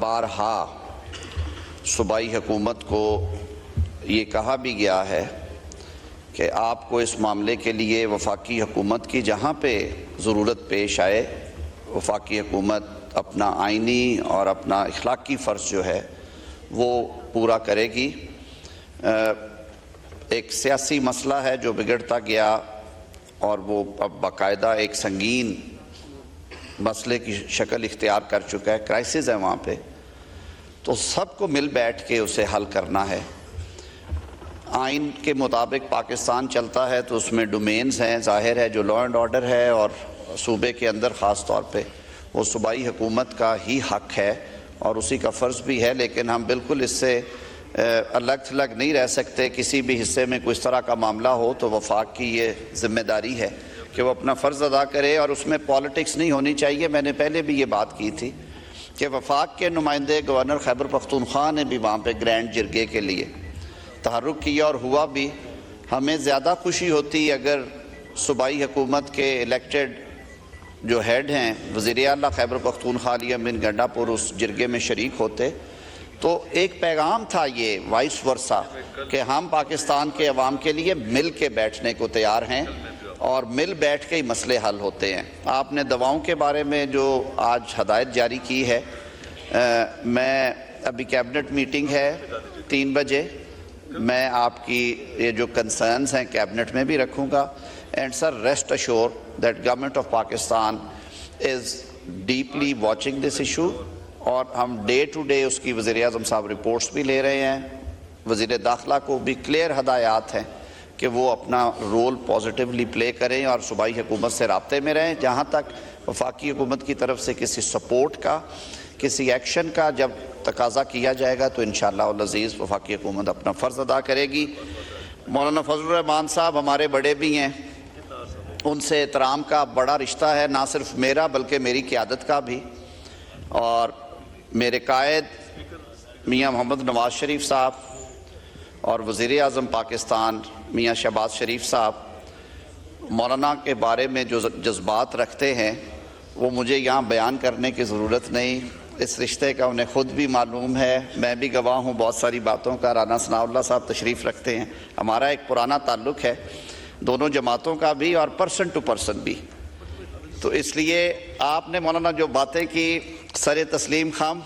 بارہا صوبائی حکومت کو یہ کہا بھی گیا ہے کہ آپ کو اس معاملے کے لیے وفاقی حکومت کی جہاں پہ ضرورت پیش آئے وفاقی حکومت اپنا آئینی اور اپنا اخلاقی فرض جو ہے وہ پورا کرے گی۔ ایک سیاسی مسئلہ ہے جو بگڑتا گیا اور وہ اب باقاعدہ ایک سنگین مسئلے کی شکل اختیار کر چکا ہے، کرائسس ہے وہاں پہ، تو سب کو مل بیٹھ کے اسے حل کرنا ہے۔ آئین کے مطابق پاکستان چلتا ہے تو اس میں ڈومینز ہیں، ظاہر ہے جو لا اینڈ آرڈر ہے اور صوبے کے اندر خاص طور پہ وہ صوبائی حکومت کا ہی حق ہے اور اسی کا فرض بھی ہے، لیکن ہم بالکل اس سے الگ تھلگ نہیں رہ سکتے۔ کسی بھی حصے میں کوئی اس طرح کا معاملہ ہو تو وفاق کی یہ ذمہ داری ہے کہ وہ اپنا فرض ادا کرے اور اس میں پالیٹکس نہیں ہونی چاہیے۔ میں نے پہلے بھی یہ بات کی تھی کہ وفاق کے نمائندے گورنر خیبر پختونخوا نے بھی وہاں پہ گرینڈ جرگے کے لیے تحرک کیا اور ہوا بھی۔ ہمیں زیادہ خوشی ہوتی اگر صوبائی حکومت کے الیکٹڈ جو ہیڈ ہیں وزیر اعلیٰ خیبر پختونخوا علی امین گنڈاپور اس جرگے میں شریک ہوتے، تو ایک پیغام تھا یہ وائس ورثہ کہ ہم پاکستان کے عوام کے لیے مل کے بیٹھنے کو تیار ہیں اور مل بیٹھ کے ہی مسئلے حل ہوتے ہیں۔ آپ نے دواؤں کے بارے میں جو آج ہدایت جاری کی ہے، میں ابھی کیبنٹ میٹنگ ہے 3 بجے، میں آپ کی یہ جو کنسرنز ہیں کیبنٹ میں بھی رکھوں گا۔ And sir rest assure that government of Pakistan is deeply watching this issue, اور ہم ڈے ٹو ڈے اس کی وزیر اعظم صاحب رپورٹس بھی لے رہے ہیں۔ وزیر داخلہ کو بھی کلیئر ہدایات ہیں کہ وہ اپنا رول پازیٹیولی پلے کریں اور صوبائی حکومت سے رابطے میں رہیں۔ جہاں تک وفاقی حکومت کی طرف سے کسی سپورٹ کا، کسی ایکشن کا جب تقاضا کیا جائے گا تو انشاءاللہ العزیز وفاقی حکومت اپنا فرض ادا کرے گی۔ مولانا فضل الرحمان صاحب ہمارے بڑے بھی ہیں، ان سے احترام کا بڑا رشتہ ہے، نہ صرف میرا بلکہ میری قیادت کا بھی، اور میرے قائد میاں محمد نواز شریف صاحب اور وزیر اعظم پاکستان میاں شہباز شریف صاحب مولانا کے بارے میں جو جذبات رکھتے ہیں وہ مجھے یہاں بیان کرنے کی ضرورت نہیں، اس رشتے کا انہیں خود بھی معلوم ہے، میں بھی گواہ ہوں بہت ساری باتوں کا۔ رانا ثناء اللہ صاحب تشریف رکھتے ہیں، ہمارا ایک پرانا تعلق ہے دونوں جماعتوں کا بھی اور پرسن ٹو پرسن بھی، تو اس لیے آپ نے مولانا جو باتیں کی سر تسلیم خام،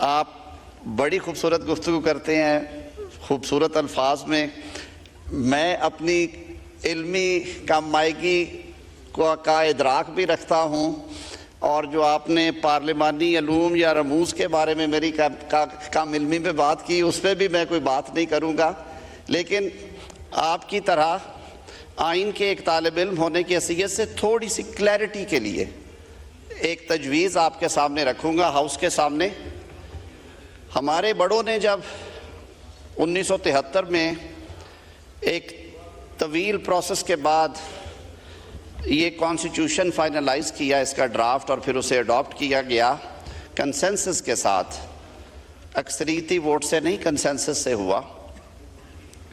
آپ بڑی خوبصورت گفتگو کرتے ہیں خوبصورت الفاظ میں۔ میں اپنی علمی کم مائگی کا ادراک بھی رکھتا ہوں، اور جو آپ نے پارلیمانی علوم یا رموز کے بارے میں میری کم علمی پہ بات کی اس پہ بھی میں کوئی بات نہیں کروں گا، لیکن آپ کی طرح آئین کے ایک طالب علم ہونے کی حیثیت سے تھوڑی سی کلیئرٹی کے لیے ایک تجویز آپ کے سامنے رکھوں گا، ہاؤس کے سامنے۔ ہمارے بڑوں نے جب 1973 میں ایک طویل پروسیس کے بعد یہ کانسٹیٹیوشن فائنلائز کیا، اس کا ڈرافٹ، اور پھر اسے اڈاپٹ کیا گیا کنسنسس کے ساتھ، اکثریتی ووٹ سے نہیں کنسنسس سے ہوا،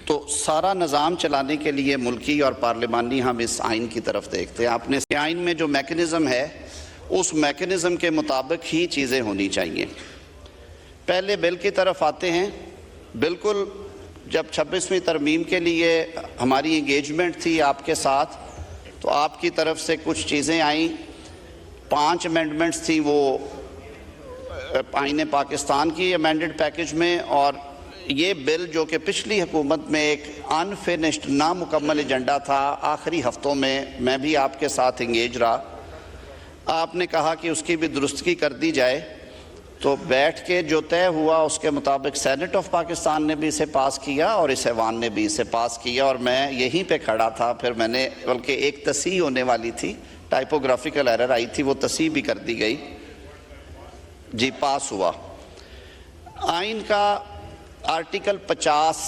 تو سارا نظام چلانے کے لیے ملکی اور پارلیمانی ہم اس آئین کی طرف دیکھتے ہیں۔ آپ نے اس آئین میں جو میکنزم ہے اس میکنزم کے مطابق ہی چیزیں ہونی چاہیے۔ پہلے بل کی طرف آتے ہیں، بالکل جب 26ویں ترمیم کے لیے ہماری انگیجمنٹ تھی آپ کے ساتھ تو آپ کی طرف سے کچھ چیزیں آئیں، 5 امینڈمنٹس تھیں وہ آئین پاکستان کی امینڈڈ پیکج میں، اور یہ بل جو کہ پچھلی حکومت میں ایک انفینشڈ نامکمل ایجنڈا تھا، آخری ہفتوں میں میں بھی آپ کے ساتھ انگیج رہا، آپ نے کہا کہ اس کی بھی درستگی کر دی جائے، تو بیٹھ کے جو طے ہوا اس کے مطابق سینٹ آف پاکستان نے بھی اسے پاس کیا اور اس ایوان نے بھی اسے پاس کیا، اور میں یہیں پہ کھڑا تھا۔ پھر میں نے بلکہ ایک تصحیح ہونے والی تھی، ٹائپوگرافیکل ایرر آئی تھی، وہ تصحیح بھی کر دی گئی، جی پاس ہوا۔ آئین کا آرٹیکل 50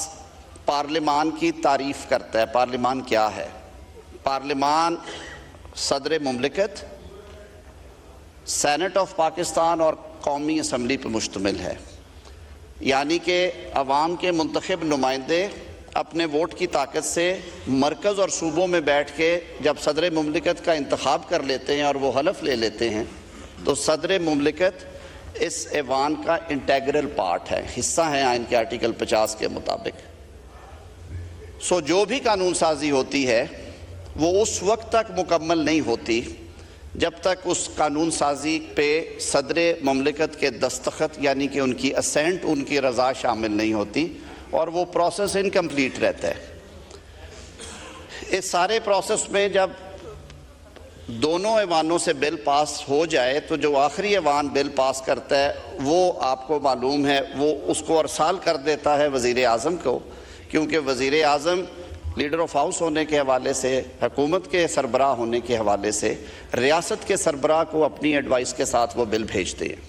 پارلیمان کی تعریف کرتا ہے۔ پارلیمان کیا ہے؟ پارلیمان صدر مملکت، سینٹ آف پاکستان اور قومی اسمبلی پر مشتمل ہے، یعنی کہ عوام کے منتخب نمائندے اپنے ووٹ کی طاقت سے مرکز اور صوبوں میں بیٹھ کے جب صدر مملکت کا انتخاب کر لیتے ہیں اور وہ حلف لے لیتے ہیں تو صدر مملکت اس ایوان کا انٹیگرل پارٹ ہے، حصہ ہے آئین کے آرٹیکل 50 کے مطابق۔ جو بھی قانون سازی ہوتی ہے وہ اس وقت تک مکمل نہیں ہوتی جب تک اس قانون سازی پہ صدر مملکت کے دستخط یعنی کہ ان کی اسینٹ، ان کی رضا شامل نہیں ہوتی، اور وہ پروسیس انکمپلیٹ رہتا ہے۔ اس سارے پروسیس میں جب دونوں ایوانوں سے بل پاس ہو جائے تو جو آخری ایوان بل پاس کرتا ہے وہ آپ کو معلوم ہے وہ اس کو ارسال کر دیتا ہے وزیر اعظم کو، کیونکہ وزیر اعظم لیڈر آف ہاؤس ہونے کے حوالے سے، حکومت کے سربراہ ہونے کے حوالے سے ریاست کے سربراہ کو اپنی ایڈوائس کے ساتھ وہ بل بھیجتے ہیں۔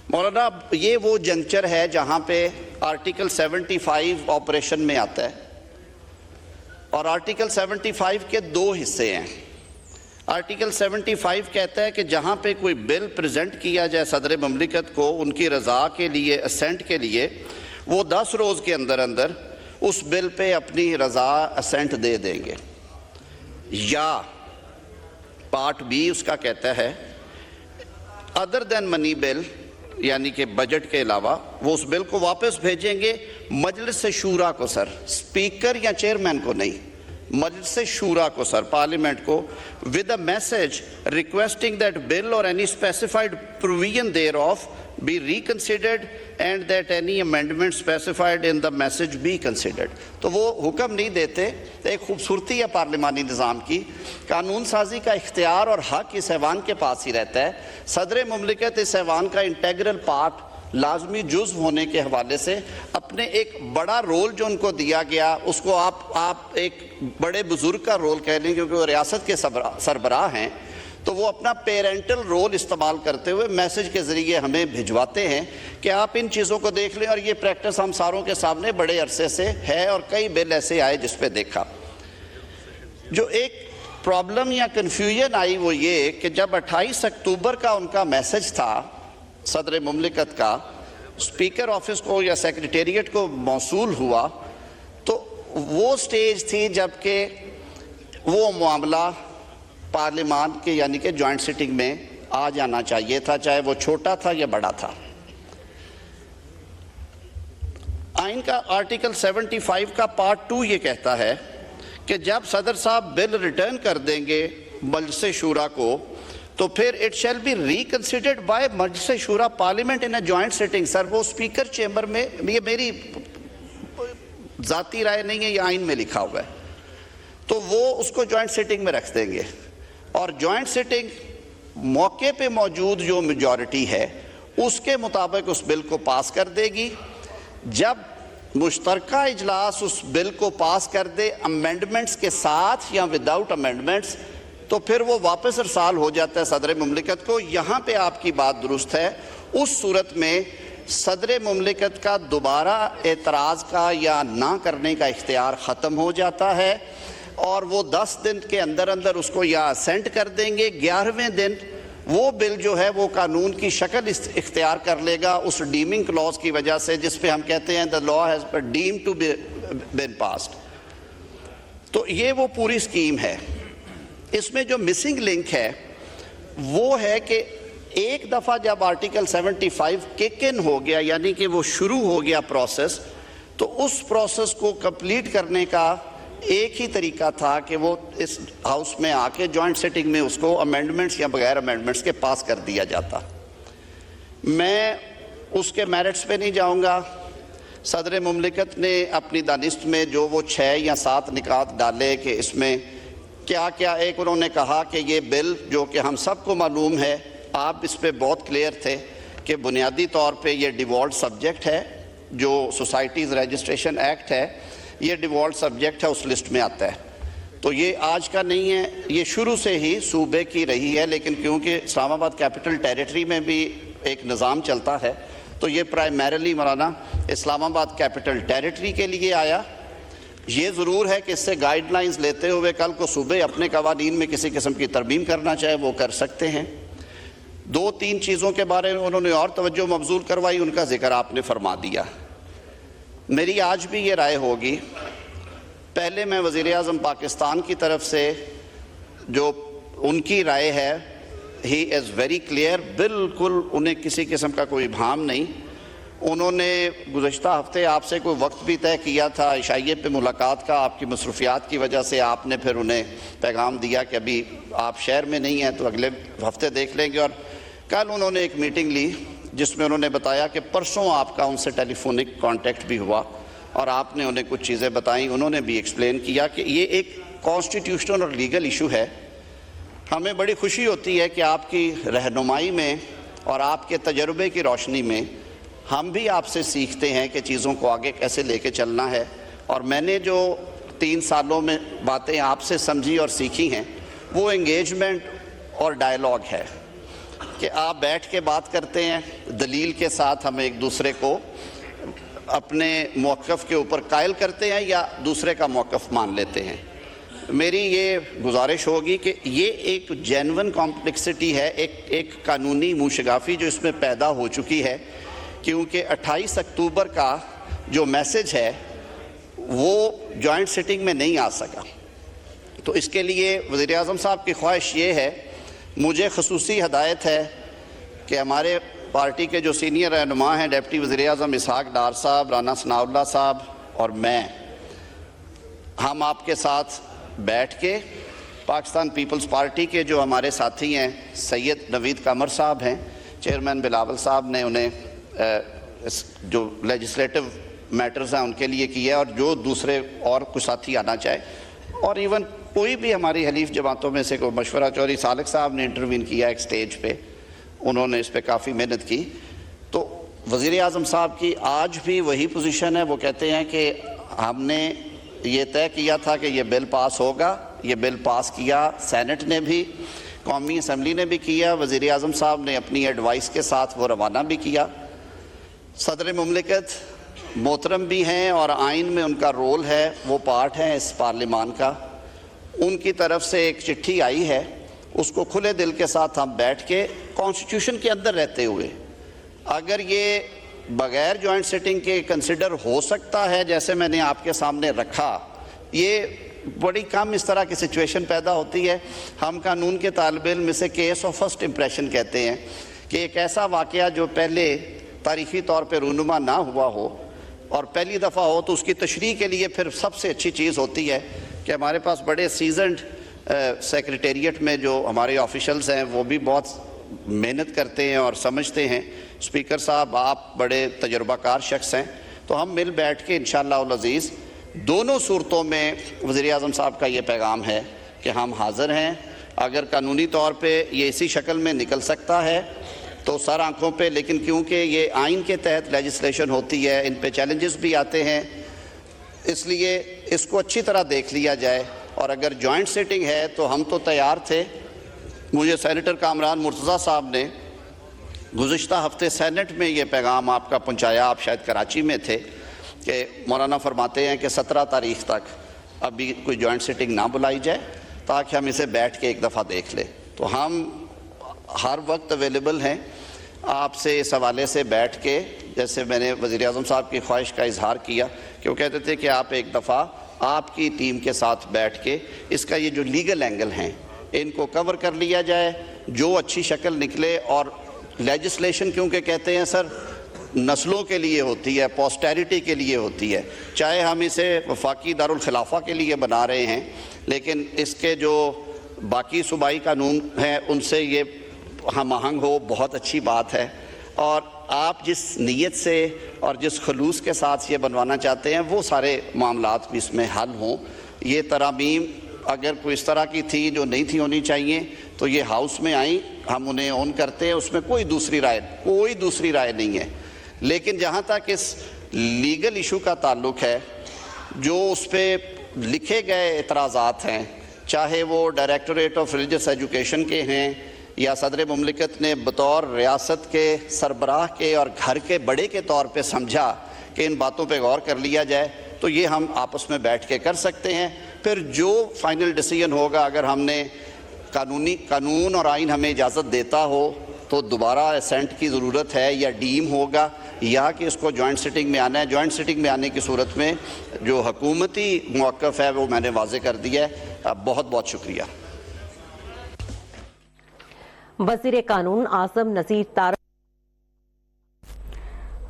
مولانا یہ وہ جنکچر ہے جہاں پہ آرٹیکل 75 آپریشن میں آتا ہے، اور آرٹیکل 75 کے دو حصے ہیں۔ آرٹیکل 75 کہتا ہے کہ جہاں پہ کوئی بل پریزنٹ کیا جائے صدر مملکت کو ان کی رضا کے لیے، اسینٹ کے لیے، وہ 10 روز کے اندر اندر اس بل پہ اپنی رضا اسینٹ دے دیں گے، یا پارٹ بی اس کا کہتا ہے ادر دین منی بل، یعنی کہ بجٹ کے علاوہ وہ اس بل کو واپس بھیجیں گے مجلس شورا کو، سر اسپیکر یا چیئرمین کو نہیں، مجلس شورا کو، سر پارلیمنٹ کو، with a message requesting that bill or any specified provision thereof be reconsidered and that any amendment specified in the message be considered۔ تو وہ حکم نہیں دیتے، ایک خوبصورتی ہے پارلیمانی نظام کی، قانون سازی کا اختیار اور حق اس ایوان کے پاس ہی رہتا ہے۔ صدر مملکت اس ایوان کا انٹیگرل پارٹ، لازمی جزو ہونے کے حوالے سے اپنے ایک بڑا رول جو ان کو دیا گیا، اس کو آپ ایک بڑے بزرگ کا رول کہہ لیں کیونکہ وہ ریاست کے سربراہ ہیں، تو وہ اپنا پیرنٹل رول استعمال کرتے ہوئے میسج کے ذریعے ہمیں بھجواتے ہیں کہ آپ ان چیزوں کو دیکھ لیں، اور یہ پریکٹس ہم ساروں کے سامنے بڑے عرصے سے ہے، اور کئی بل ایسے آئے جس پہ دیکھا۔ جو ایک پرابلم یا کنفیوژن آئی وہ یہ کہ جب 28 اکتوبر کا ان کا میسج تھا صدر مملکت کا، اسپیکر آفس کو یا سیکریٹریٹ کو موصول ہوا، تو وہ سٹیج تھی جب کہ وہ معاملہ پارلیمان کے یعنی کہ جوائنٹ سٹنگ میں آ جانا چاہیے تھا، چاہے وہ چھوٹا تھا یا بڑا تھا۔ آئین کا آرٹیکل 75 کا پارٹ 2 یہ کہتا ہے کہ جب صدر صاحب بل ریٹرن کر دیں گے مجلس شورا کو تو پھر it shall be reconsidered by مجلس شورا parliament in a joint sitting. Sir وہ اسپیکر چیمبر میں، یہ میری ذاتی رائے نہیں ہے، یہ آئین میں لکھا ہوا ہے، تو وہ اس کو جوائنٹ سٹنگ میں رکھ دیں گے، اور جوائنٹ سٹنگ موقع پہ موجود جو میجورٹی ہے اس کے مطابق اس بل کو پاس کر دے گی۔ جب مشترکہ اجلاس اس بل کو پاس کر دے امینڈمنٹس کے ساتھ یا وداؤٹ امینڈمنٹس، تو پھر وہ واپس ارسال ہو جاتا ہے صدر مملکت کو۔ یہاں پہ آپ کی بات درست ہے، اس صورت میں صدر مملکت کا دوبارہ اعتراض کا یا نہ کرنے کا اختیار ختم ہو جاتا ہے، اور وہ 10 دن کے اندر اندر اس کو یا اسینٹ کر دیں گے، 11ویں دن وہ بل جو ہے وہ قانون کی شکل اختیار کر لے گا اس ڈیمنگ کلوز کی وجہ سے، جس پہ ہم کہتے ہیں the law has been deemed to be been passed۔ تو یہ وہ پوری سکیم ہے۔ اس میں جو مسنگ لنک ہے وہ ہے کہ ایک دفعہ جب آرٹیکل 75 کک ان ہو گیا، یعنی کہ وہ شروع ہو گیا پروسیس، تو اس پروسیس کو کمپلیٹ کرنے کا ایک ہی طریقہ تھا کہ وہ اس ہاؤس میں آ کے جوائنٹ سٹنگ میں اس کو امینڈمنٹس یا بغیر امینڈمنٹس کے پاس کر دیا جاتا۔ میں اس کے میرٹس پہ نہیں جاؤں گا۔ صدر مملکت نے اپنی دانست میں جو وہ 6 یا 7 نکات ڈالے کہ اس میں کیا کیا، ایک انہوں نے کہا کہ یہ بل جو کہ ہم سب کو معلوم ہے، آپ اس پہ بہت کلیئر تھے کہ بنیادی طور پہ یہ ڈیوالٹ سبجیکٹ ہے، جو سوسائٹیز رجسٹریشن ایکٹ ہے، یہ ڈیوالٹ سبجیکٹ ہے، اس لسٹ میں آتا ہے۔ تو یہ آج کا نہیں ہے، یہ شروع سے ہی صوبے کی رہی ہے، لیکن کیونکہ اسلام آباد کیپٹل ٹیریٹری میں بھی ایک نظام چلتا ہے تو یہ پرائمریلی مولانا اسلام آباد کیپٹل ٹیریٹری کے لیے آیا۔ یہ ضرور ہے کہ اس سے گائیڈ لائنز لیتے ہوئے کل کو صوبے اپنے قوانین میں کسی قسم کی ترمیم کرنا چاہے وہ کر سکتے ہیں۔ 2-3 چیزوں کے بارے میں انہوں نے اور توجہ مبذول کروائی، ان کا ذکر آپ نے فرما دیا۔ میری آج بھی یہ رائے ہوگی، پہلے میں وزیر اعظم پاکستان کی طرف سے جو ان کی رائے ہے ہی از ویری کلیئر، بالکل انہیں کسی قسم کا کوئی ابہام نہیں. انہوں نے گزشتہ ہفتے آپ سے کوئی وقت بھی طے کیا تھا عشائیے پہ ملاقات کا، آپ کی مصروفیات کی وجہ سے آپ نے پھر انہیں پیغام دیا کہ ابھی آپ شہر میں نہیں ہیں تو اگلے ہفتے دیکھ لیں گے. اور کل انہوں نے ایک میٹنگ لی جس میں انہوں نے بتایا کہ پرسوں آپ کا ان سے ٹیلی فونک کانٹیکٹ بھی ہوا اور آپ نے انہیں کچھ چیزیں بتائیں. انہوں نے بھی ایکسپلین کیا کہ یہ ایک کانسٹیٹیوشنل اور لیگل ایشو ہے. ہمیں بڑی خوشی ہوتی ہے کہ آپ کی رہنمائی میں اور آپ کے تجربے کی روشنی میں ہم بھی آپ سے سیکھتے ہیں کہ چیزوں کو آگے کیسے لے کے چلنا ہے. اور میں نے جو 3 سالوں میں باتیں آپ سے سمجھی اور سیکھی ہیں وہ انگیجمنٹ اور ڈائیلاگ ہے کہ آپ بیٹھ کے بات کرتے ہیں، دلیل کے ساتھ ہم ایک دوسرے کو اپنے موقف کے اوپر قائل کرتے ہیں یا دوسرے کا موقف مان لیتے ہیں. میری یہ گزارش ہوگی کہ یہ ایک جینون کمپلیکسٹی ہے، ایک قانونی موشگافی جو اس میں پیدا ہو چکی ہے، کیونکہ 28 اکتوبر کا جو میسج ہے وہ جوائنٹ سٹنگ میں نہیں آ سکا. تو اس کے لیے وزیر اعظم صاحب کی خواہش یہ ہے، مجھے خصوصی ہدایت ہے کہ ہمارے پارٹی کے جو سینئر رہنما ہیں ڈیپٹی وزیر اعظم اسحاق ڈار صاحب، رانا ثناء اللہ صاحب اور میں، ہم آپ کے ساتھ بیٹھ کے پاکستان پیپلز پارٹی کے جو ہمارے ساتھی ہیں سید نوید قمر صاحب ہیں، چیئرمین بلاول صاحب نے انہیں جو لیجسلیٹو میٹرز ہیں ان کے لیے کیا ہے، اور جو دوسرے اور کچھ ساتھی آنا چاہے، اور ایون کوئی بھی ہماری حلیف جماعتوں میں سے کوئی مشورہ، چوہدری سالک صاحب نے انٹروین کیا ایک سٹیج پہ، انہوں نے اس پہ کافی محنت کی. تو وزیر اعظم صاحب کی آج بھی وہی پوزیشن ہے. وہ کہتے ہیں کہ ہم نے یہ طے کیا تھا کہ یہ بل پاس ہوگا، یہ بل پاس کیا سینٹ نے بھی، قومی اسمبلی نے بھی کیا، وزیر اعظم صاحب نے اپنی ایڈوائس کے ساتھ وہ روانہ بھی کیا. صدر مملکت محترم بھی ہیں اور آئین میں ان کا رول ہے، وہ پارٹ ہیں اس پارلیمان کا. ان کی طرف سے ایک چٹھی آئی ہے، اس کو کھلے دل کے ساتھ ہم بیٹھ کے کانسٹیٹیوشن کے اندر رہتے ہوئے اگر یہ بغیر جوائنٹ سٹنگ کے کنسیڈر ہو سکتا ہے جیسے میں نے آپ کے سامنے رکھا، یہ بڑی کم اس طرح کی سچویشن پیدا ہوتی ہے. ہم قانون کے طالب علم اسے کیس آف فرسٹ امپریشن کہتے ہیں کہ ایک ایسا واقعہ جو پہلے تاریخی طور پہ رونما نہ ہوا ہو اور پہلی دفعہ ہو تو اس کی تشریح کے لیے پھر سب سے اچھی چیز ہوتی ہے کہ ہمارے پاس بڑے سیزنڈ سیکریٹریٹ میں جو ہمارے آفیشلز ہیں وہ بھی بہت محنت کرتے ہیں اور سمجھتے ہیں. اسپیکر صاحب آپ بڑے تجربہ کار شخص ہیں، تو ہم مل بیٹھ کے انشاءاللہ العزیز دونوں صورتوں میں وزیر اعظم صاحب کا یہ پیغام ہے کہ ہم حاضر ہیں. اگر قانونی طور پہ یہ اسی شکل میں نکل سکتا ہے تو سر آنکھوں پہ، لیکن کیونکہ یہ آئین کے تحت لیجسلیشن ہوتی ہے، ان پہ چیلنجز بھی آتے ہیں، اس لیے اس کو اچھی طرح دیکھ لیا جائے. اور اگر جوائنٹ سیٹنگ ہے تو ہم تو تیار تھے. مجھے سینیٹر کامران مرتضیٰ صاحب نے گزشتہ ہفتے سینٹ میں یہ پیغام آپ کا پہنچایا، آپ شاید کراچی میں تھے، کہ مولانا فرماتے ہیں کہ 17 تاریخ تک ابھی کوئی جوائنٹ سیٹنگ نہ بلائی جائے تاکہ ہم اسے بیٹھ کے ایک دفعہ دیکھ لیں. تو ہم ہر وقت اویلیبل ہیں آپ سے اس حوالے سے بیٹھ کے، جیسے میں نے وزیر اعظم صاحب کی خواہش کا اظہار کیا کہ وہ کہتے تھے کہ آپ ایک دفعہ آپ کی ٹیم کے ساتھ بیٹھ کے اس کا یہ جو لیگل اینگل ہیں ان کو کور کر لیا جائے، جو اچھی شکل نکلے. اور لیجسلیشن کیونکہ کہتے ہیں سر نسلوں کے لیے ہوتی ہے، پوسٹیریٹی کے لیے ہوتی ہے، چاہے ہم اسے وفاقی دارالخلافہ کے لیے بنا رہے ہیں لیکن اس کے جو باقی صوبائی قانون ہیں ان سے یہ ہم آہنگ ہو، بہت اچھی بات ہے. اور آپ جس نیت سے اور جس خلوص کے ساتھ یہ بنوانا چاہتے ہیں وہ سارے معاملات بھی اس میں حل ہوں. یہ ترامیم اگر کوئی اس طرح کی تھی جو نہیں تھی ہونی چاہیے تو یہ ہاؤس میں آئیں، ہم انہیں اون کرتے ہیں، اس میں کوئی دوسری رائے نہیں ہے. لیکن جہاں تک اس لیگل ایشو کا تعلق ہے، جو اس پہ لکھے گئے اعتراضات ہیں، چاہے وہ ڈائریکٹوریٹ آف ریلیجس ایجوکیشن کے ہیں یا صدر مملکت نے بطور ریاست کے سربراہ کے اور گھر کے بڑے کے طور پہ سمجھا کہ ان باتوں پہ غور کر لیا جائے، تو یہ ہم آپس میں بیٹھ کے کر سکتے ہیں. پھر جو فائنل ڈیسیجن ہوگا، اگر ہم نے قانون اور آئین ہمیں اجازت دیتا ہو تو دوبارہ اسینٹ کی ضرورت ہے یا ڈیم ہوگا یا کہ اس کو جوائنٹ سٹنگ میں آنا ہے. جوائنٹ سٹنگ میں آنے کی صورت میں جو حکومتی موقف ہے وہ میں نے واضح کر دیا ہے. بہت بہت شکریہ. وزیر قانون اعظم نذیر تارڑ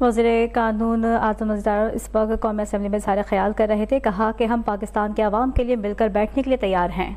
وزیر قانون اعظم نذیر تارڑ اس وقت قومی اسمبلی میں اظہار خیال کر رہے تھے. کہا کہ ہم پاکستان کے عوام کے لیے مل کر بیٹھنے کے لیے تیار ہیں.